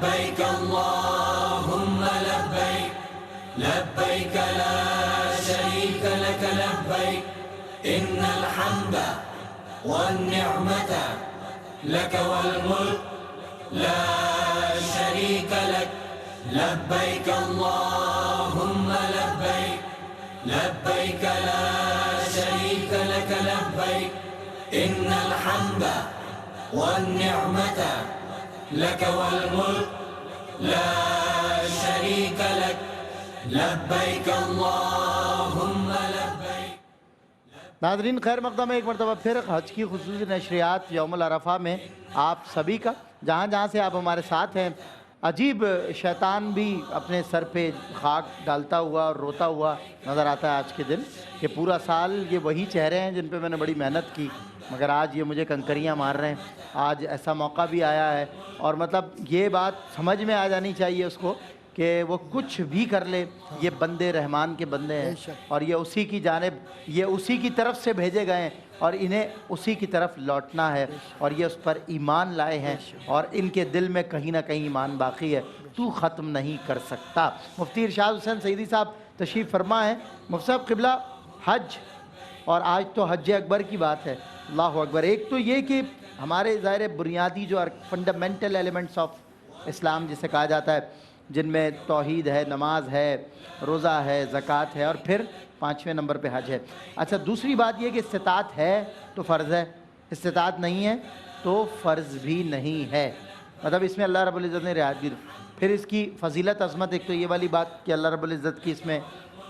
لبيك اللهم لبيك لبيك لا شريك لك لبيك إن الحمد والنعمة لك والملك لا شريك لك لبيك اللهم لبيك لبيك لا شريك لك لبيك إن الحمد والنعمة لك والملك لا شريك لك لبيك اللهم لبيك. ناظرین خیر مقدم ہے ایک مرتبہ پھر حج کی خصوصی نشریات یوم العرفہ میں آپ سبھی کا جہاں جہاں سے آپ ہمارے ساتھ ہیں. عجیب شیطان بھی اپنے سر پہ خاک ڈالتا ہوا اور روتا ہوا نظر آتا ہے آج کے دن کہ پورا سال یہ وہی چہرے ہیں جن پہ میں نے بڑی محنت کی مگر آج یہ مجھے کنکریاں مار رہے ہیں. آج ایسا موقع بھی آیا ہے اور مطلب یہ بات سمجھ میں آ جانی چاہیے اس کو کہ وہ کچھ بھی کر لے یہ بندے رحمان کے بندے ہیں اور یہ اسی کی جانب یہ اسی کی طرف سے بھیجے گئے ہیں اور انہیں اسی کی طرف لوٹنا ہے اور یہ اس پر ایمان لائے ہیں اور ان کے دل میں کہیں نہ کہیں ایمان باقی ہے. تو ختم نہیں کر سکتا. مفتی ارشاد حسین سعیدی صاحب تشریف فرما ہے. مفتی صاحب قبلہ حج اور آج تو حج اکبر کی بات ہے. اللہ اکبر. ایک تو یہ کہ ہمارے ظاہر بنیادی جو فنڈامنٹل ایلیمنٹس آف اسلام جسے کہا جاتا ہے جن میں توحید ہے، نماز ہے، روزہ ہے، زکوٰۃ ہے اور پھر 5ویں نمبر پہ حج ہے. اچھا دوسری بات یہ کہ استطاعت ہے تو فرض ہے، استطاعت نہیں ہے تو فرض بھی نہیں ہے. مطلب اس میں اللہ رب العزت نے رعایت دی. پھر اس کی فضیلت عظمت ایک تو یہ والی بات کہ اللہ رب العزت کی اس میں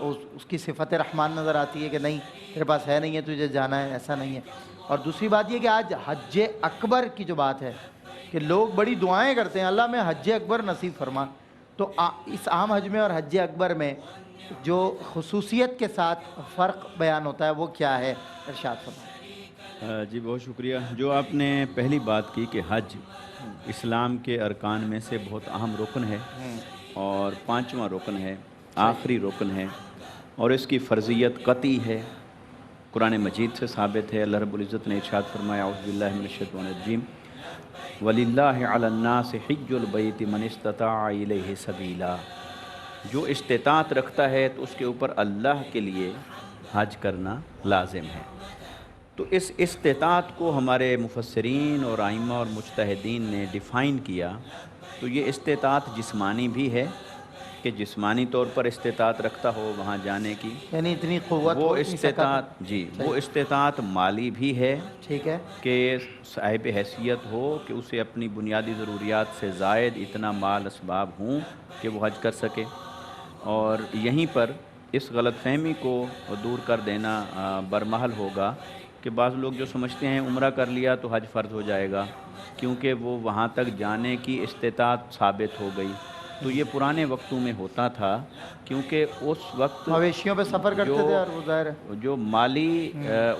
اس کی صفت رحمان نظر آتی ہے کہ نہیں تیرے پاس ہے نہیں ہے تجھے جانا ہے، ایسا نہیں ہے. اور دوسری بات یہ کہ آج حج اکبر کی جو بات ہے کہ لوگ بڑی دعائیں کرتے ہیں اللہ میں حج اکبر نصیب فرما. تو اس عام حج میں اور حج اکبر میں جو خصوصیت کے ساتھ فرق بیان ہوتا ہے وہ کیا ہے ارشاد فرمائیں. جی بہت شکریہ. جو آپ نے پہلی بات کی کہ حج اسلام کے ارکان میں سے بہت اہم رکن ہے اور 5واں رکن ہے، آخری رکن ہے اور اس کی فرضیت قطعی ہے. قرآن مجید سے ثابت ہے. اللہ رب العزت نے ارشاد فرمایا اعوذ باللہ من الشیطان الرجیم وَلِلَّهِ عَلَى النَّاسِ حِجُّ الْبَيْتِ مَنِ اسْتَطَاعَ إِلَيْهِ سَبِيلًا. جو استطاعت رکھتا ہے تو اس کے اوپر اللہ کے لیے حج کرنا لازم ہے. تو اس استطاعت کو ہمارے مفسرین اور ائمہ اور مجتہدین نے ڈیفائن کیا. تو یہ استطاعت جسمانی بھی ہے کہ جسمانی طور پر استطاعت رکھتا ہو وہاں جانے کی، یعنی اتنی قوت وہ استطاعت جی وہ استطاعت مالی بھی ہے. ٹھیک ہے کہ صاحب حیثیت ہو کہ اسے اپنی بنیادی ضروریات سے زائد اتنا مال اسباب ہوں کہ وہ حج کر سکے. اور یہیں پر اس غلط فہمی کو دور کر دینا برمحل ہوگا کہ بعض لوگ جو سمجھتے ہیں عمرہ کر لیا تو حج فرض ہو جائے گا کیونکہ وہ وہاں تک جانے کی استطاعت ثابت ہو گئی. تو یہ پرانے وقتوں میں ہوتا تھا کیونکہ اس وقت مویشیوں پہ سفر کرتے تھے اور وہ ظاہر ہے جو مالی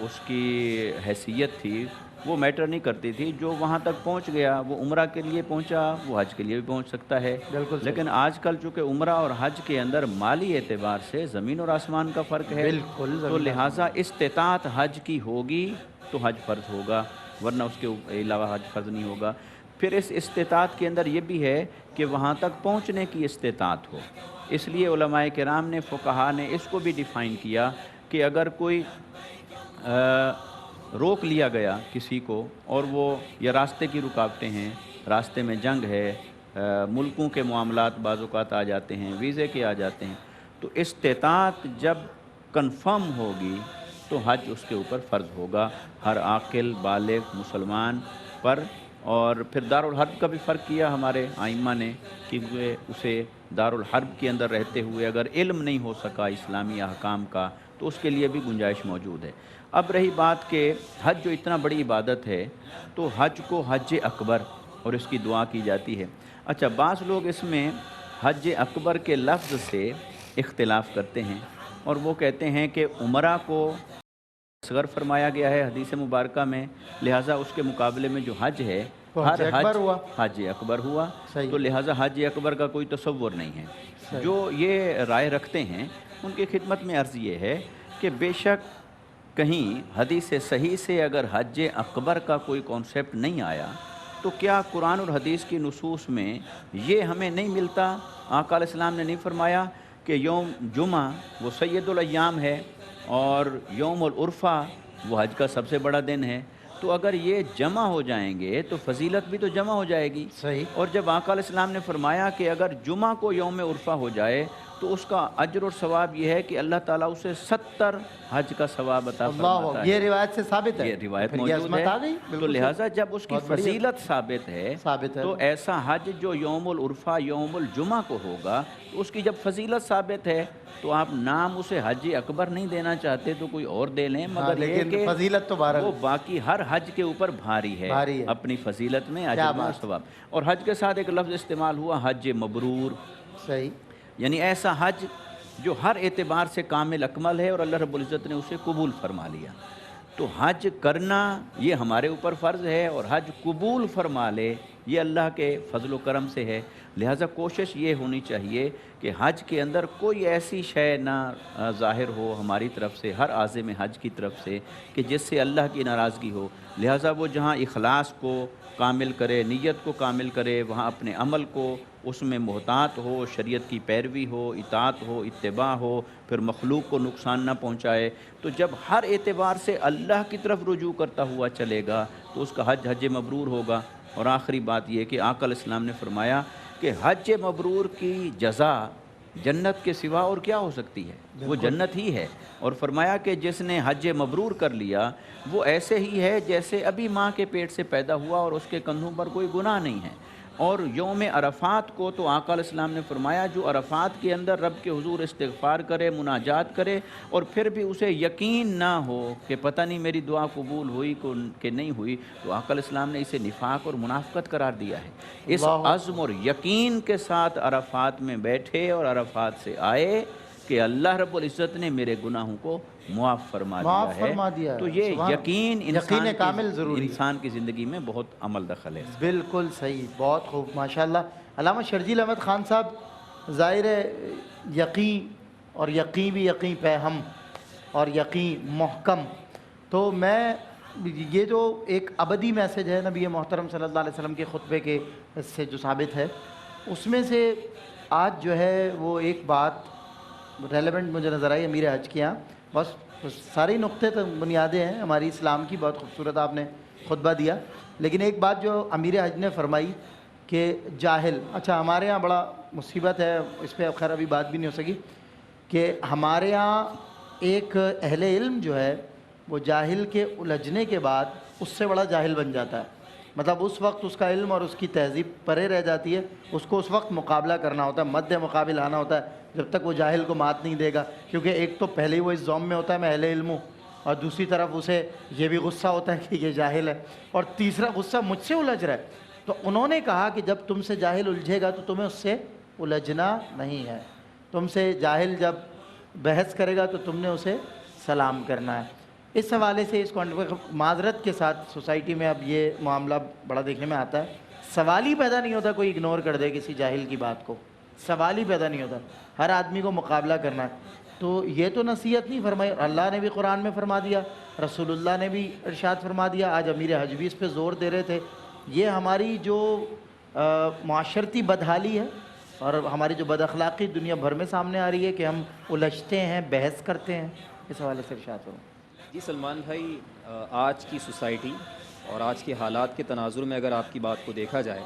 اس کی حیثیت تھی وہ میٹر نہیں کرتی تھی. جو وہاں تک پہنچ گیا وہ عمرہ کے لیے پہنچا وہ حج کے لیے بھی پہنچ سکتا ہے. لیکن آج کل چونکہ عمرہ اور حج کے اندر مالی اعتبار سے زمین اور آسمان کا فرق ہے تو لہٰذا استطاعت حج کی ہوگی تو حج فرض ہوگا ورنہ اس کے علاوہ حج فرض نہیں ہوگا. پھر اس استطاعت کے اندر یہ بھی ہے کہ وہاں تک پہنچنے کی استطاعت ہو. اس لیے علماء کرام نے فقہا نے اس کو بھی ڈیفائن کیا کہ اگر کوئی روک لیا گیا کسی کو اور وہ یا راستے کی رکاوٹیں ہیں، راستے میں جنگ ہے، ملکوں کے معاملات بعض اوقات آ جاتے ہیں، ویزے کے آ جاتے ہیں، تو استطاعت جب کنفرم ہوگی تو حج اس کے اوپر فرض ہوگا ہر عاقل بالغ مسلمان پر. اور پھر دارالحرب کا بھی فرق کیا ہمارے ائمہ نے کہ اسے دارالحرب کے اندر رہتے ہوئے اگر علم نہیں ہو سکا اسلامی احکام کا تو اس کے لیے بھی گنجائش موجود ہے. اب رہی بات کہ حج جو اتنا بڑی عبادت ہے تو حج کو حج اکبر اور اس کی دعا کی جاتی ہے. اچھا بعض لوگ اس میں حج اکبر کے لفظ سے اختلاف کرتے ہیں اور وہ کہتے ہیں کہ عمرہ کو اصغر فرمایا گیا ہے حدیث مبارکہ میں، لہٰذا اس کے مقابلے میں جو حج ہے ہر حج اکبر ہوا تو لہٰذا حج اکبر کا کوئی تصور نہیں ہے. جو یہ رائے رکھتے ہیں ان کی خدمت میں عرض یہ ہے کہ بے شک کہیں حدیث صحیح سے اگر حج اکبر کا کوئی کانسیپٹ نہیں آیا تو کیا قرآن اور حدیث کی نصوص میں یہ ہمیں نہیں ملتا؟ آقا علیہ السلام نے نہیں فرمایا کہ یوم جمعہ وہ سید الایام ہے اور یوم العرفہ وہ حج کا سب سے بڑا دن ہے؟ تو اگر یہ جمع ہو جائیں گے تو فضیلت بھی تو جمع ہو جائے گی۔ صحیح۔ اور جب آقا علیہ السلام نے فرمایا کہ اگر جمعہ کو یوم عرفہ ہو جائے تو اس کا اجر اور ثواب یہ ہے کہ اللہ تعالیٰ اسے 70 حج کا ثواب عطا فرماتا ہے۔ یہ روایت سے ثابت ہے، یہ روایت پھر یہ موجود عظمت ہے۔ آ گئی، تو بالکل لہٰذا جب اس کی بہت بڑھیا۔ فضیلت ثابت ہے تو ایسا حج جو یوم العرفہ یوم الجمعہ کو ہوگا تو اس کی جب فضیلت ثابت ہے تو آپ نام اسے حج اکبر نہیں دینا چاہتے تو کوئی اور دے لیں، مگر یہ لیکن کہ فضیلت تو بہرحال وہ باقی ہر حج کے اوپر بھاری ہے اپنی فضیلت میں اجر و ثواب۔ اور حج کے ساتھ ایک لفظ استعمال ہوا حج مبرور، صحیح، یعنی ایسا حج جو ہر اعتبار سے کامل اکمل ہے اور اللہ رب العزت نے اسے قبول فرما لیا۔ تو حج کرنا یہ ہمارے اوپر فرض ہے اور حج قبول فرما لے یہ اللہ کے فضل و کرم سے ہے۔ لہٰذا کوشش یہ ہونی چاہیے کہ حج کے اندر کوئی ایسی شے نہ ظاہر ہو ہماری طرف سے، ہر عازم حج کی طرف سے، کہ جس سے اللہ کی ناراضگی ہو۔ لہٰذا وہ جہاں اخلاص کو کامل کرے، نیت کو کامل کرے، وہاں اپنے عمل کو اس میں محتاط ہو، شریعت کی پیروی ہو، اطاعت ہو، اتباع ہو، پھر مخلوق کو نقصان نہ پہنچائے۔ تو جب ہر اعتبار سے اللہ کی طرف رجوع کرتا ہوا چلے گا تو اس کا حج حج مبرور ہوگا۔ اور آخری بات یہ کہ آقا علیہ السلام نے فرمایا کہ حج مبرور کی جزا جنت کے سوا اور کیا ہو سکتی ہے؟ وہ جنت ہی ہے۔ اور فرمایا کہ جس نے حج مبرور کر لیا وہ ایسے ہی ہے جیسے ابھی ماں کے پیٹ سے پیدا ہوا اور اس کے کندھوں پر کوئی گناہ نہیں ہے۔ اور یوم عرفات کو تو آقا علیہ السلام نے فرمایا جو عرفات کے اندر رب کے حضور استغفار کرے، مناجات کرے اور پھر بھی اسے یقین نہ ہو کہ پتہ نہیں میری دعا قبول ہوئی کہ نہیں ہوئی، تو آقا علیہ السلام نے اسے نفاق اور منافقت قرار دیا ہے۔ اس عزم اور یقین کے ساتھ عرفات میں بیٹھے اور عرفات سے آئے کہ اللہ رب العزت نے میرے گناہوں کو معاف فرما دیا ہے۔ تو یہ یقین انسان کی زندگی میں بہت عمل دخل ہے۔ بالکل صحیح، بہت خوب، ماشاءاللہ۔ علامہ شرجیل احمد خان صاحب، ظاہر ہے یقین اور یقین بھی یقین پہ ہم اور یقین محکم، تو میں یہ جو ایک ابدی میسج ہے نبی محترم صلی اللہ علیہ وسلم کے خطبے کے سے جو ثابت ہے، اس میں سے آج جو ہے وہ ایک بات ریلیونٹ مجھے نظر آئی امیر حج کے یہاں۔ بس ساری نقطے تو بنیادیں ہیں ہماری اسلام کی، بہت خوبصورت آپ نے خطبہ دیا، لیکن ایک بات جو امیر حج نے فرمائی کہ جاہل، اچھا ہمارے ہاں بڑا مصیبت ہے، اس پہ خیر ابھی بات بھی نہیں ہو سکی، کہ ہمارے ہاں ایک اہل علم جو ہے وہ جاہل کے الجھنے کے بعد اس سے بڑا جاہل بن جاتا ہے۔ مطلب اس وقت اس کا علم اور اس کی تہذیب پرے رہ جاتی ہے، اس کو اس وقت مقابلہ کرنا ہوتا ہے، مد مقابل آنا ہوتا ہے جب تک وہ جاہل کو مات نہیں دے گا، کیونکہ ایک تو پہلے ہی وہ اس ذوم میں ہوتا ہے میں اہل علم ہوں، اور دوسری طرف اسے یہ بھی غصہ ہوتا ہے کہ یہ جاہل ہے، اور تیسرا غصہ مجھ سے الجھ رہا ہے۔ تو انہوں نے کہا کہ جب تم سے جاہل الجھے گا تو تمہیں اس سے الجھنا نہیں ہے، تم سے جاہل جب بحث کرے گا تو تم نے اسے سلام کرنا ہے۔ اس حوالے سے اس کو معذرت کے ساتھ سوسائٹی میں اب یہ معاملہ بڑا دیکھنے میں آتا ہے، سوال ہی پیدا نہیں ہوتا کوئی اگنور کر دے کسی جاہل کی بات کو، سوال ہی پیدا نہیں ہوتا، ہر آدمی کو مقابلہ کرنا ہے۔ تو یہ تو نصیحت نہیں فرمائی، اللہ نے بھی قرآن میں فرما دیا، رسول اللہ نے بھی ارشاد فرما دیا، آج امیر حج بھی اس پہ زور دے رہے تھے۔ یہ ہماری جو معاشرتی بدحالی ہے اور ہماری جو بد اخلاقی دنیا بھر میں سامنے آ رہی ہے کہ ہم الجھتے ہیں، بحث کرتے ہیں، اس حوالے سے ارشاد فرمائیں۔ جی سلمان بھائی، آج کی سوسائٹی اور آج کے حالات کے تناظر میں اگر آپ کی بات کو دیکھا جائے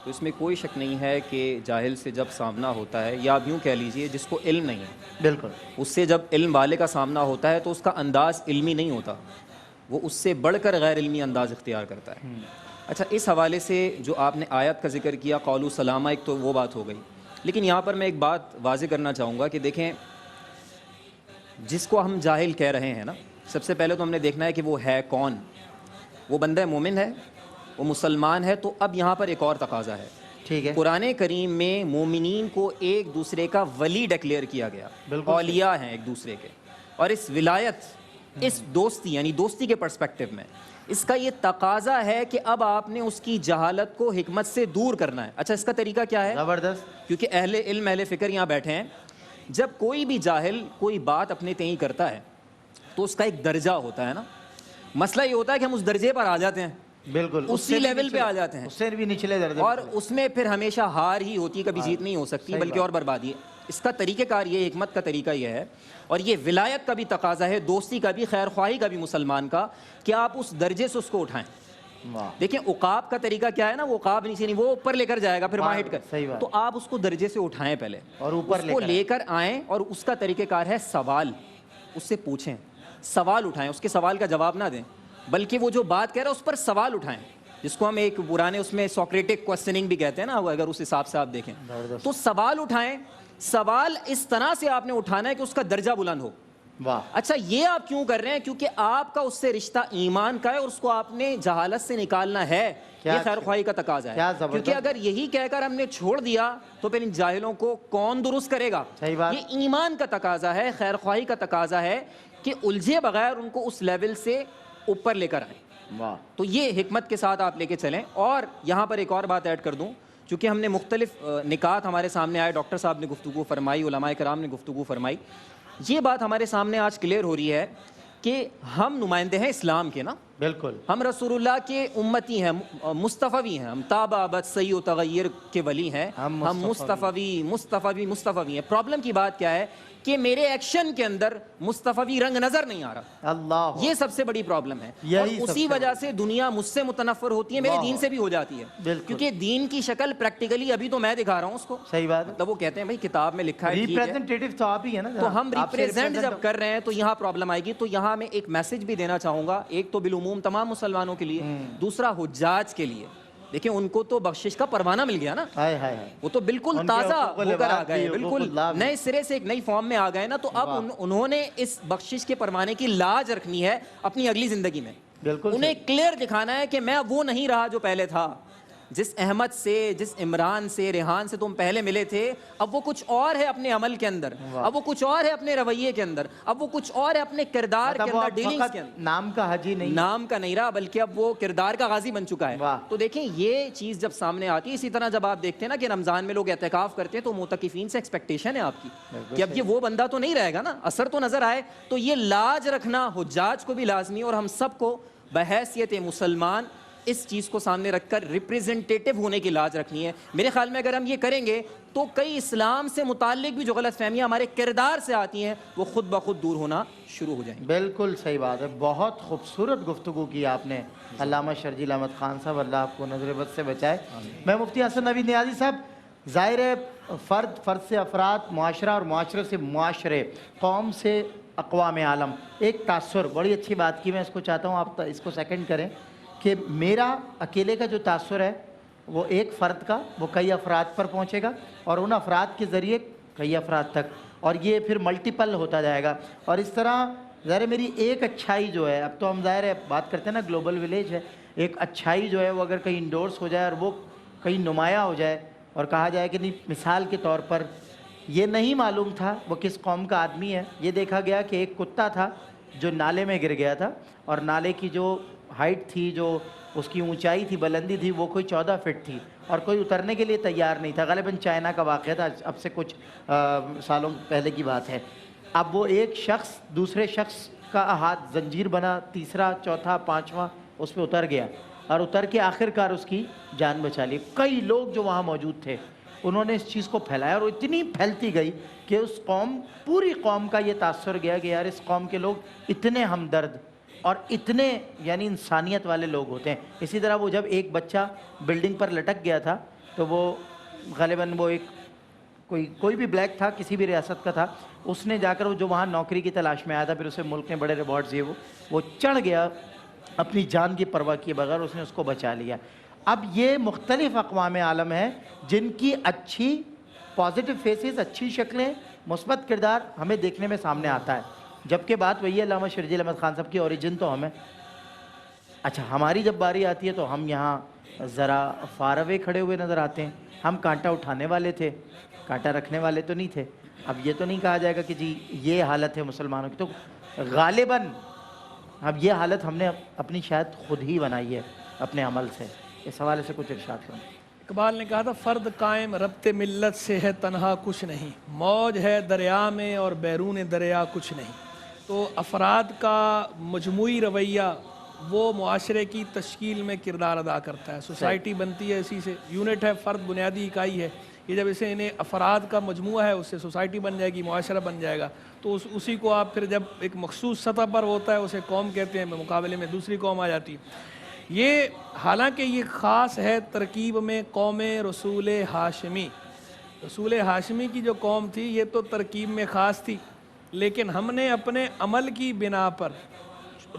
تو اس میں کوئی شک نہیں ہے کہ جاہل سے جب سامنا ہوتا ہے، یا آپ یوں کہہ لیجئے جس کو علم نہیں ہے، بالکل، اس سے جب علم والے کا سامنا ہوتا ہے تو اس کا انداز علمی نہیں ہوتا، وہ اس سے بڑھ کر غیر علمی انداز اختیار کرتا ہے۔ اچھا، اس حوالے سے جو آپ نے آیت کا ذکر کیا قولوا سلاما، ایک تو وہ بات ہو گئی، لیکن یہاں پر میں ایک بات واضح کرنا چاہوں گا کہ دیکھیں جس کو ہم جاہل کہہ رہے ہیں نا، سب سے پہلے تو ہم نے دیکھنا ہے کہ وہ ہے کون۔ وہ بندہ مومن ہے، وہ مسلمان ہے، تو اب یہاں پر ایک اور تقاضا ہے۔ ٹھیک ہے، قرآن کریم میں مومنین کو ایک دوسرے کا ولی ڈکلیئر کیا گیا، اولیاء ہیں ایک دوسرے کے، اور اس ولایت، اس دوستی یعنی دوستی کے پرسپیکٹو میں اس کا یہ تقاضا ہے کہ اب آپ نے اس کی جہالت کو حکمت سے دور کرنا ہے۔ اچھا، اس کا طریقہ کیا ہے؟ زبردست، کیونکہ اہل علم اہل فکر یہاں بیٹھے ہیں، جب کوئی بھی جاہل کوئی بات اپنے تئیں کرتا ہے تو اس کا ایک درجہ ہوتا ہے نا، مسئلہ یہ ہوتا ہے کہ ہم اس درجے پر آ جاتے ہیں بالکل اسی لیول پہ آ جاتے ہیں، اس سے بھی نچلے درجے اور اس میں پھر ہمیشہ ہار ہی ہوتی ہے، کبھی جیت نہیں ہو سکتی بلکہ اور بربادی ہے۔ اس کا طریقہ کار یہ، حکمت کا طریقہ یہ ہے، اور یہ ولایت کا بھی تقاضا ہے، دوستی کا بھی، خیر خواہی کا بھی مسلمان کا، کہ آپ اس درجے سے اس کو اٹھائیں۔ دیکھیں عقاب کا طریقہ کیا ہے نا، وہ عقاب نیچے نہیں، وہ اوپر لے کر جائے گا، پھر وہاں ہٹ کر، تو آپ اس کو درجے سے اٹھائیں پہلے، اور اوپر اس کو لے کر آئیں، اور اس کا طریقہ کار ہے سوال، اس سے پوچھیں، سوال اٹھائیں، اس کے سوال کا جواب نہ دیں، بلکہ وہ جو بات کہہ رہا ہے اس پر سوال اٹھائیں، جس کو ہم ایک پرانے اس میں سوکریٹک کوسچننگ بھی کہتے ہیں نا، اگر اس حساب سے آپ دیکھیں تو سوال اٹھائیں۔ سوال اس طرح سے آپ نے اٹھانا ہے کہ اس کا درجہ بلند ہو۔ واہ، اچھا یہ آپ کیوں کر رہے ہیں؟ کیونکہ آپ کا اس سے رشتہ ایمان کا ہے، اور اس کو آپ نے جہالت سے نکالنا ہے، یہ خیر خواہی کا تقاضا ہے۔ کیونکہ اگر یہی کہہ کر ہم نے چھوڑ دیا تو پھر ان جاہلوں کو کون درست کرے گا؟ یہ ایمان کا تقاضا ہے، خیر خواہی کا تقاضا ہے کہ الجھے بغیر ان کو اس لیول سے اوپر لے کر آئیں۔ تو یہ حکمت کے ساتھ آپ لے کے چلیں۔ اور یہاں پر ایک اور بات ایڈ کر دوں، چونکہ ہم نے مختلف نکات ہمارے سامنے آئے، ڈاکٹر صاحب نے گفتگو فرمائی، علماء کرام نے گفتگو فرمائی، یہ بات ہمارے سامنے آج کلیئر ہو رہی ہے کہ ہم نمائندے ہیں اسلام کے نا، بالکل ہم رسول اللہ کے امتی ہیں، مصطفی ہیں، ہم تابع بد سی و تغیر کے ولی ہیں، ہم مصطفی ہیں۔ پرابلم کی بات کیا ہے کہ میرے ایکشن کے اندر مصطفی رنگ نظر نہیں آ رہا، اللہ، یہ سب سے بڑی پرابلم ہے، اور اسی وجہ سے دنیا مجھ سے متنفر ہوتی ہے، میرے دین سے بھی ہو جاتی ہے، کیونکہ دین کی شکل پریکٹیکلی ابھی تو میں دکھا رہا ہوں اس کو، صحیح بات ہے، مطلب وہ کہتے ہیں بھائی کتاب میں لکھا ہے، ریپریزنٹیٹیو تو آپ ہی ہیں نا، تو ہم ریپریزنٹ جب کر رہے ہیں تو یہاں پرابلم آئے گی۔ تو یہاں میں ایک میسج بھی دینا چاہوں گا، ایک تو بالعموم تمام مسلمانوں کے لیے، دوسرا حجاج کے لیے۔ دیکھیں ان کو تو بخشش کا پروانہ مل گیا نا، وہ تو بالکل تازہ ہو کر آ گئے، بالکل نئے سرے سے ایک نئی فارم میں آ گئے نا، تو اب انہوں نے اس بخشش کے پروانے کی لاج رکھنی ہے اپنی اگلی زندگی میں، انہیں کلیئر دکھانا ہے کہ میں وہ نہیں رہا جو پہلے تھا، جس احمد سے، جس عمران سے، ریحان سے تم پہلے ملے تھے، اب وہ کچھ اور ہے اپنے عمل کے اندر، اب وہ کچھ اور ہے اپنے رویے کے اندر، اب وہ کچھ اور ہے اپنے کردار کے اندر، ڈیلنگز کے اندر، نام کا حاجی نہیں، نام کا نہیں رہا بلکہ اب وہ کردار کا غازی بن چکا ہے۔ تو دیکھیں یہ چیز جب سامنے آتی ہے، اسی طرح جب آپ دیکھتے ہیں نا کہ رمضان میں لوگ اعتکاف کرتے ہیں تو معتکفین سے ایکسپیکٹیشن ہے آپ کی کہ اب یہ وہ بندہ تو نہیں رہے گا نا، اثر تو نظر آئے، تو یہ لاج رکھنا حجاج کو بھی لازمی، اور ہم سب کو بحیثیت مسلمان اس چیز کو سامنے رکھ کر ریپریزنٹیٹیو ہونے کی لاج رکھنی ہے۔ میرے خیال میں اگر ہم یہ کریں گے تو کئی اسلام سے متعلق بھی جو غلط فہمیاں ہمارے کردار سے آتی ہیں وہ خود بخود دور ہونا شروع ہو جائیں گی۔ بالکل صحیح بات ہے، بہت خوبصورت گفتگو کی آپ نے علامہ شرجیل احمد خان صاحب، اللہ آپ کو نظر بد سے بچائے۔ میں مفتی حسن نوید نیازی صاحب، ظاہر ہے فرد سے افراد، معاشرہ اور معاشرے سے معاشرے، قوم سے اقوام عالم، ایک تاثر، بڑی اچھی بات کی، میں اس کو چاہتا ہوں آپ اس کو سیکنڈ کریں کہ میرا اکیلے کا جو تاثر ہے وہ ایک فرد کا، وہ کئی افراد پر پہنچے گا، اور ان افراد کے ذریعے کئی افراد تک، اور یہ پھر ملٹیپل ہوتا جائے گا، اور اس طرح ظاہر ہے میری ایک اچھائی جو ہے، اب تو ہم ظاہر ہے بات کرتے ہیں نا گلوبل ولیج ہے، ایک اچھائی جو ہے وہ اگر کہیں انڈورس ہو جائے اور وہ کہیں نمایاں ہو جائے اور کہا جائے کہ نہیں، مثال کے طور پر یہ نہیں معلوم تھا وہ کس قوم کا آدمی ہے، یہ دیکھا گیا کہ ایک کتا تھا جو نالے میں گر گیا تھا، اور نالے کی جو ہائٹ تھی، جو اس کی اونچائی تھی، بلندی تھی، وہ کوئی 14 فٹ تھی، اور کوئی اترنے کے لیے تیار نہیں تھا، غالباً چائنا کا واقعہ تھا، اب سے کچھ سالوں پہلے کی بات ہے۔ اب وہ ایک شخص دوسرے شخص کا ہاتھ زنجیر بنا، تیسرا، چوتھا، پانچواں اس پہ اتر گیا، اور اتر کے آخر کار اس کی جان بچا لی۔ کئی لوگ جو وہاں موجود تھے انہوں نے اس چیز کو پھیلایا، اور اتنی پھیلتی گئی کہ اس قوم، پوری قوم کا یہ تاثر گیا کہ یار اس قوم کے لوگ اتنے ہمدرد اور اتنے یعنی انسانیت والے لوگ ہوتے ہیں۔ اسی طرح وہ جب ایک بچہ بلڈنگ پر لٹک گیا تھا تو وہ غالباً وہ ایک کوئی بھی بلیک تھا، کسی بھی ریاست کا تھا، اس نے جا کر وہ جو وہاں نوکری کی تلاش میں آیا تھا، پھر اسے ملک نے بڑے ریوارڈز دیے، وہ چڑھ گیا اپنی جان کی پرواہ کیے بغیر، اس نے اس کو بچا لیا۔ اب یہ مختلف اقوام عالم ہیں جن کی اچھی پازیٹیو فیسز، اچھی شکلیں، مثبت کردار ہمیں دیکھنے میں سامنے آتا ہے، جبکہ بات وہی ہے علامہ شرجیل احمد خان صاحب کی اوریجن تو ہمیں، اچھا ہماری جب باری آتی ہے تو ہم یہاں ذرا فار اوے کھڑے ہوئے نظر آتے ہیں، ہم کانٹا اٹھانے والے تھے، کانٹا رکھنے والے تو نہیں تھے۔ اب یہ تو نہیں کہا جائے گا کہ جی یہ حالت ہے مسلمانوں کی، تو غالباً اب یہ حالت ہم نے اپنی شاید خود ہی بنائی ہے اپنے عمل سے۔ اس حوالے سے کچھ ارشاد کریں۔ اقبال نے کہا تھا فرد قائم ربط ملت سے ہے تنہا کچھ نہیں، موج ہے دریا میں اور بیرون دریا کچھ نہیں۔ تو افراد کا مجموعی رویہ وہ معاشرے کی تشکیل میں کردار ادا کرتا ہے. سوسائٹی بنتی ہے اسی سے, یونٹ ہے, فرد بنیادی اکائی ہے. یہ جب اسے انہیں افراد کا مجموعہ ہے, اس سے سوسائٹی بن جائے گی, معاشرہ بن جائے گا. تو اسی کو آپ پھر جب ایک مخصوص سطح پر ہوتا ہے اسے قوم کہتے ہیں, مقابلے میں دوسری قوم آ جاتی ہے. یہ حالانکہ یہ خاص ہے ترکیب میں قوم رسول ہاشمی. رسول ہاشمی کی جو قوم تھی یہ تو ترکیب میں خاص تھی, لیکن ہم نے اپنے عمل کی بنا پر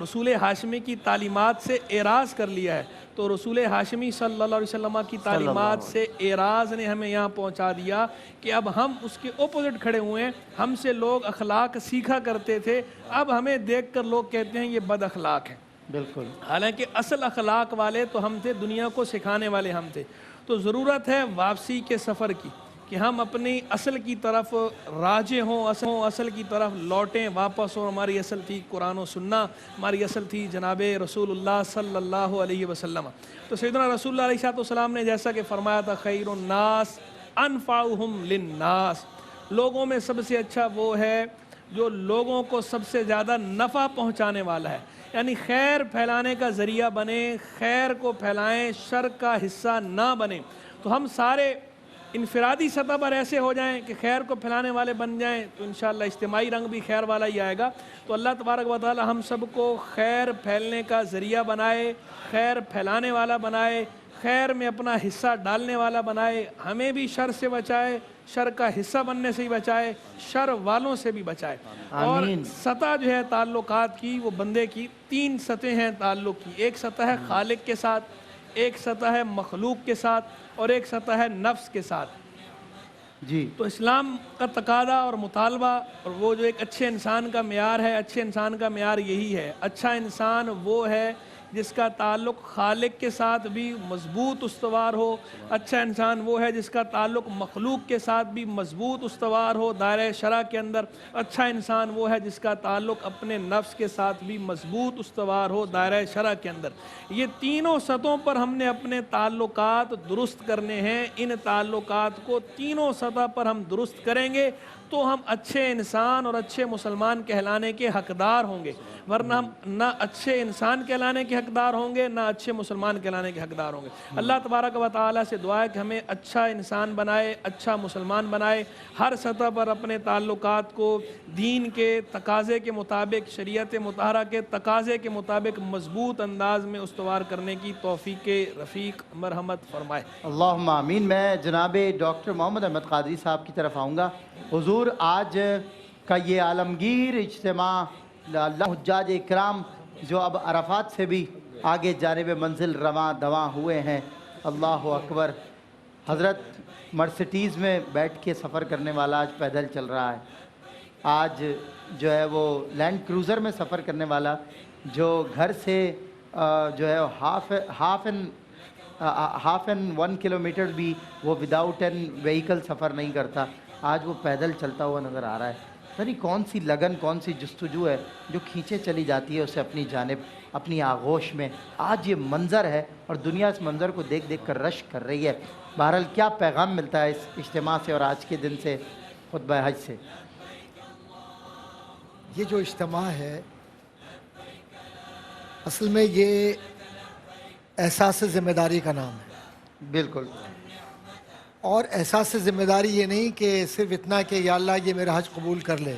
رسول ہاشمی کی تعلیمات سے اعراض کر لیا ہے. تو رسول ہاشمی صلی اللہ علیہ وسلم کی تعلیمات سے اعراض نے ہمیں یہاں پہنچا دیا کہ اب ہم اس کے اپوزٹ کھڑے ہوئے ہیں. ہم سے لوگ اخلاق سیکھا کرتے تھے, اب ہمیں دیکھ کر لوگ کہتے ہیں یہ بد اخلاق ہیں. بالکل. حالانکہ اصل اخلاق والے تو ہم تھے, دنیا کو سکھانے والے ہم تھے. تو ضرورت ہے واپسی کے سفر کی کہ ہم اپنی اصل کی طرف راجع ہوں, اصل کی طرف لوٹیں, واپس ہوں. ہماری اصل تھی قرآن و سنہ, ہماری اصل تھی جناب رسول اللہ صلی اللہ علیہ وسلم. تو سیدنا رسول اللہ علیہ السلام نے جیسا کہ فرمایا تھا, خیر الناس انفعہم للناس, لوگوں میں سب سے اچھا وہ ہے جو لوگوں کو سب سے زیادہ نفع پہنچانے والا ہے. یعنی خیر پھیلانے کا ذریعہ بنے, خیر کو پھیلائیں, شر کا حصہ نہ بنیں. تو ہم سارے انفرادی سطح پر ایسے ہو جائیں کہ خیر کو پھیلانے والے بن جائیں, تو انشاءاللہ اجتماعی رنگ بھی خیر والا ہی آئے گا. تو اللہ تبارک و تعالی ہم سب کو خیر پھیلنے کا ذریعہ بنائے, خیر پھیلانے والا بنائے, خیر میں اپنا حصہ ڈالنے والا بنائے. ہمیں بھی شر سے بچائے, شر کا حصہ بننے سے ہی بچائے, شر والوں سے بھی بچائے. اور سطح جو ہے تعلقات کی, وہ بندے کی 3 سطح ہیں تعلق کی. ایک سطح ہے خالق کے ساتھ, ایک سطح ہے مخلوق کے ساتھ, اور ایک سطح ہے نفس کے ساتھ. جی. تو اسلام کا تقاضا اور مطالبہ, اور وہ جو ایک اچھے انسان کا معیار ہے, اچھے انسان کا معیار یہی ہے. اچھا انسان وہ ہے جس کا تعلق خالق کے ساتھ بھی مضبوط استوار ہو. اچھا انسان وہ ہے جس کا تعلق مخلوق کے ساتھ بھی مضبوط استوار ہو دائرہ شرع کے اندر. اچھا انسان وہ ہے جس کا تعلق اپنے نفس کے ساتھ بھی مضبوط استوار ہو دائرہ شرع کے اندر. یہ تینوں سطحوں پر ہم نے اپنے تعلقات درست کرنے ہیں. ان تعلقات کو تینوں سطح پر ہم درست کریں گے تو ہم اچھے انسان اور اچھے مسلمان کہلانے کے حقدار ہوں گے. ورنہ ہم نہ اچھے انسان کہلانے کے حقدار ہوں گے, نہ اچھے مسلمان کہلانے کے حقدار ہوں گے. اللہ تبارک و تعالیٰ سے دعا ہے کہ ہمیں اچھا انسان بنائے, اچھا مسلمان بنائے. ہر سطح پر اپنے تعلقات کو دین کے تقاضے کے مطابق, شریعت مطہرہ کے تقاضے کے مطابق مضبوط انداز میں استوار کرنے کی توفیق رفیق مرحمت فرمائے. اللہم آمین. میں جناب ڈاکٹر محمد احمد قادری صاحب کی طرف آؤں گا. حضور, آج کا یہ عالمگیر اجتماع, اللہ حجاج اکرام جو اب عرفات سے بھی آگے جانب منزل رواں دواں ہوئے ہیں, اللہ اکبر. حضرت مرسیڈیز میں بیٹھ کے سفر کرنے والا آج پیدل چل رہا ہے. آج جو ہے وہ لینڈ کروزر میں سفر کرنے والا, جو گھر سے جو ہے ہاف این 1 کلومیٹر بھی وہ وداؤٹ این وہیکل سفر نہیں کرتا, آج وہ پیدل چلتا ہوا نظر آ رہا ہے. یعنی کون سی لگن, کون سی جستجو ہے جو کھینچے چلی جاتی ہے اسے اپنی جانب, اپنی آغوش میں. آج یہ منظر ہے اور دنیا اس منظر کو دیکھ دیکھ کر رشک کر رہی ہے. بہرحال کیا پیغام ملتا ہے اس اجتماع سے اور آج کے دن سے, خطبہ حج سے؟ یہ جو اجتماع ہے اصل میں یہ احساس ذمہ داری کا نام ہے. بالکل. اور احساس ذمہ داری یہ نہیں کہ صرف اتنا کہ یا اللہ یہ میرا حج قبول کر لے,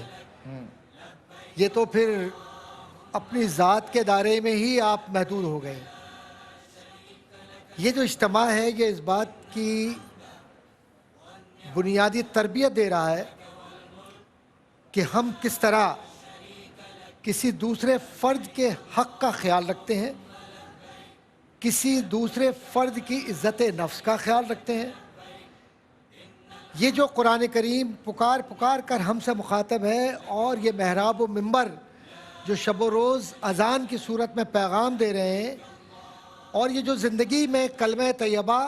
یہ تو پھر اپنی ذات کے دائرے میں ہی آپ محدود ہو گئے. یہ جو اجتماع ہے یہ اس بات کی بنیادی تربیت دے رہا ہے کہ ہم کس طرح کسی دوسرے فرد کے حق کا خیال رکھتے ہیں, کسی دوسرے فرد کی عزت نفس کا خیال رکھتے ہیں. یہ جو قرآن کریم پکار پکار کر ہم سے مخاطب ہے, اور یہ محراب و منبر جو شب و روز اذان کی صورت میں پیغام دے رہے ہیں, اور یہ جو زندگی میں کلمہ طیبہ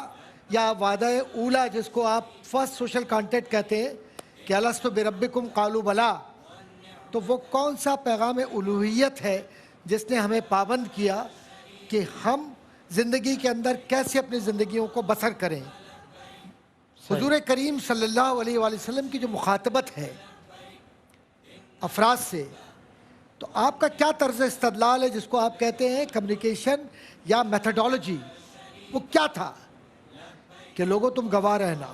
یا وعدہ اولا جس کو آپ فرسٹ سوشل کانٹیکٹ کہتے ہیں کہ الستو بربکم قالوا بلا, تو وہ کون سا پیغام الوہیت ہے جس نے ہمیں پابند کیا کہ ہم زندگی کے اندر کیسے اپنی زندگیوں کو بسر کریں. حضور کریم صلی اللہ علیہ وآلہ وسلم کی جو مخاطبت ہے افراد سے, تو آپ کا کیا طرز استدلال ہے جس کو آپ کہتے ہیں کمیونیکیشن یا میتھڈولوجی، وہ کیا تھا کہ لوگوں تم گواہ رہنا؟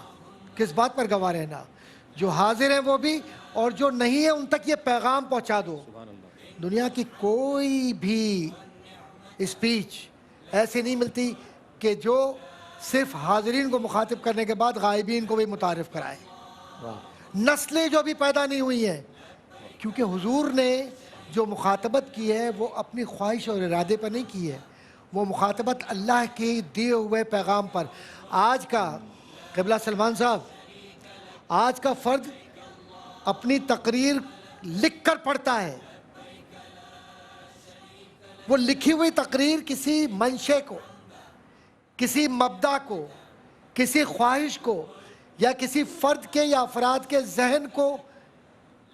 کس بات پر گواہ رہنا؟ جو حاضر ہیں وہ بھی، اور جو نہیں ہے ان تک یہ پیغام پہنچا دو۔ دنیا کی کوئی بھی اسپیچ ایسی نہیں ملتی کہ جو صرف حاضرین کو مخاطب کرنے کے بعد غائبین کو بھی متعارف کرائے۔ نسلیں جو بھی پیدا نہیں ہوئی ہیں، کیونکہ حضور نے جو مخاطبت کی ہے وہ اپنی خواہش اور ارادے پر نہیں کی ہے، وہ مخاطبت اللہ کے دیے ہوئے پیغام پر۔ آج کا قبلہ سلمان صاحب، آج کا فرد اپنی تقریر لکھ کر پڑھتا ہے، وہ لکھی ہوئی تقریر کسی منشے کو، کسی مبدا کو، کسی خواہش کو، یا کسی فرد کے یا افراد کے ذہن کو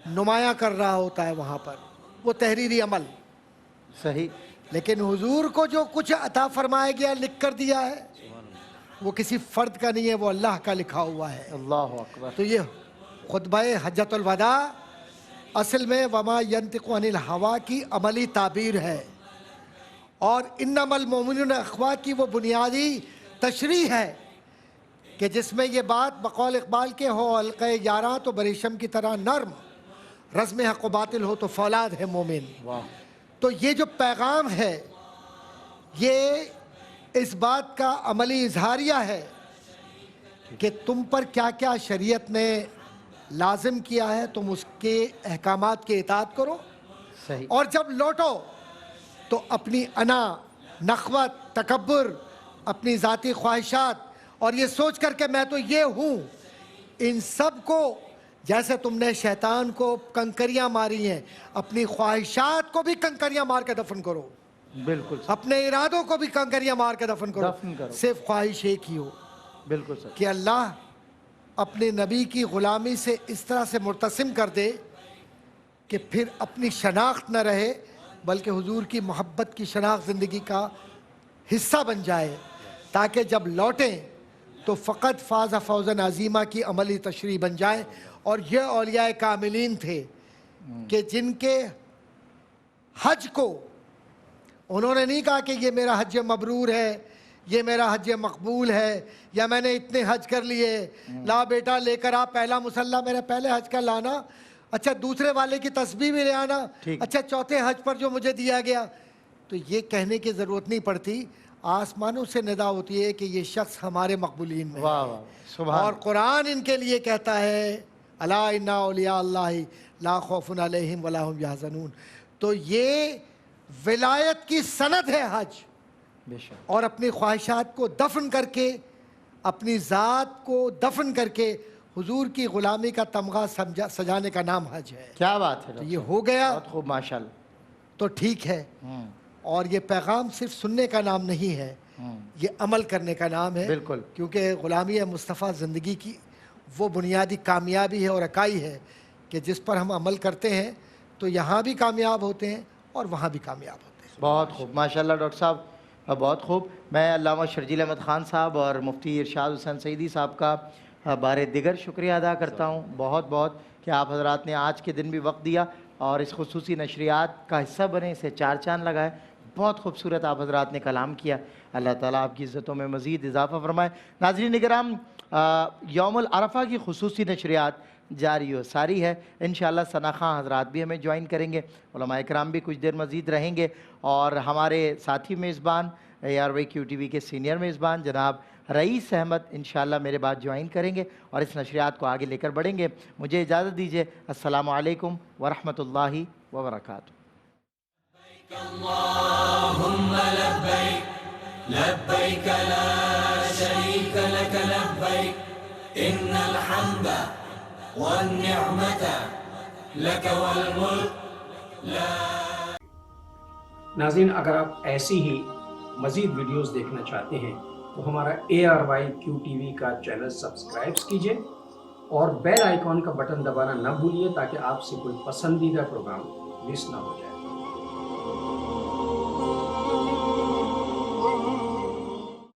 نمایاں کر رہا ہوتا ہے، وہاں پر وہ تحریری عمل۔ صحیح۔ لیکن حضور کو جو کچھ عطا فرمایا گیا، لکھ کر دیا ہے، وہ کسی فرد کا نہیں ہے، وہ اللہ کا لکھا ہوا ہے۔ اللہ اکبر۔ تو یہ خطبہ حجۃ الوداع اصل میں وما ینطق عن الہوا کی عملی تعبیر ہے، اور انما المؤمنون اخوہ کی وہ بنیادی تشریح ہے کہ جس میں یہ بات بقول اقبال کے ہو حلقہ یاراں تو بریشم کی طرح نرم، رزم حق و باطل ہو تو فولاد ہے مومن۔ تو یہ جو پیغام ہے یہ اس بات کا عملی اظہاریہ ہے کہ تم پر کیا کیا شریعت نے لازم کیا ہے، تم اس کے احکامات کی اطاعت کرو، صحیح۔ اور جب لوٹو تو اپنی انا، نخوت، تکبر، اپنی ذاتی خواہشات اور یہ سوچ کر کہ میں تو یہ ہوں، ان سب کو، جیسے تم نے شیطان کو کنکریاں ماری ہیں، اپنی خواہشات کو بھی کنکریاں مار کے دفن کرو، بالکل اپنے ارادوں کو بھی کنکریاں مار کے دفن کرو۔ صرف خواہش ایک ہی ہو، بالکل سر، کہ اللہ اپنے نبی کی غلامی سے اس طرح سے مرتسم کر دے کہ پھر اپنی شناخت نہ رہے بلکہ حضور کی محبت کی شناخت زندگی کا حصہ بن جائے، تاکہ جب لوٹیں تو فقط فاز فوزاً عظیمہ کی عملی تشریح بن جائے۔ اور یہ اولیاء کاملین تھے کہ جن کے حج کو انہوں نے نہیں کہا کہ یہ میرا حج مبرور ہے، یہ میرا حج مقبول ہے، یا میں نے اتنے حج کر لیے، لا بیٹا لے کر آپ پہلا مسلح میرے پہلے حج کا لانا، اچھا دوسرے والے کی تسبیح بھی لے آنا، اچھا چوتھے حج پر جو مجھے دیا گیا۔ تو یہ کہنے کی ضرورت نہیں پڑتی، آسمانوں سے ندا ہوتی ہے کہ یہ شخص ہمارے مقبولین میں ہے، اور قرآن ان کے لیے کہتا ہے الا ان اولیاء اللہ لا خوف علیہم ولا هم یحزنون۔ تو یہ ولایت کی سند ہے حج، اور اپنی خواہشات کو دفن کر کے، اپنی ذات کو دفن کر کے حضور کی غلامی کا تمغہ سجانے کا نام حج ہے۔ کیا بات ہے، تو یہ ہو گیا، بہت خوب، ماشاءاللہ۔ تو ٹھیک ہے، اور یہ پیغام صرف سننے کا نام نہیں ہے، یہ عمل کرنے کا نام ہے، بالکل، کیونکہ غلامی مصطفیٰ زندگی کی وہ بنیادی کامیابی ہے اور اکائی ہے کہ جس پر ہم عمل کرتے ہیں تو یہاں بھی کامیاب ہوتے ہیں اور وہاں بھی کامیاب ہوتے ہیں۔ بہت خوب، ماشاءاللہ ڈاکٹر صاحب، بہت خوب۔ میں علامہ شرجیل احمد خان صاحب اور مفتی ارشاد حسین سعیدی صاحب کا بارے دیگر شکریہ ادا کرتا ہوں بہت بہت کہ آپ حضرات نے آج کے دن بھی وقت دیا اور اس خصوصی نشریات کا حصہ بنے، اسے چار چاند لگائے۔ بہت خوبصورت آپ حضرات نے کلام کیا، اللہ تعالیٰ آپ کی عزتوں میں مزید اضافہ فرمائے۔ ناظرین کرام، یوم العرفہ کی خصوصی نشریات جاری و ساری ہے، انشاءاللہ ثنا خان حضرات بھی ہمیں جوائن کریں گے، علماء اکرام بھی کچھ دیر مزید رہیں گے، اور ہمارے ساتھی میزبان ARY-QTV کے سینئر میزبان جناب رئیس احمد انشاءاللہ میرے بعد جوائن کریں گے اور اس نشریات کو آگے لے کر بڑھیں گے۔ مجھے اجازت دیجیے، السلام علیکم ورحمۃ اللہ وبرکاتہ۔ اللهم لبيك لبيك لا شريك لك لبيك إن الحمد والنعمة لك والملك لا۔ ناظرین، اگر آپ ایسی ہی مزید ویڈیوز دیکھنا چاہتے ہیں تو ہمارا ARY-QTV کا چینل سبسکرائب کیجئے اور بیل آئیکن کا بٹن دبانا نہ بھولیے تاکہ آپ سے کوئی پسندیدہ پروگرام مس نہ ہو جائے۔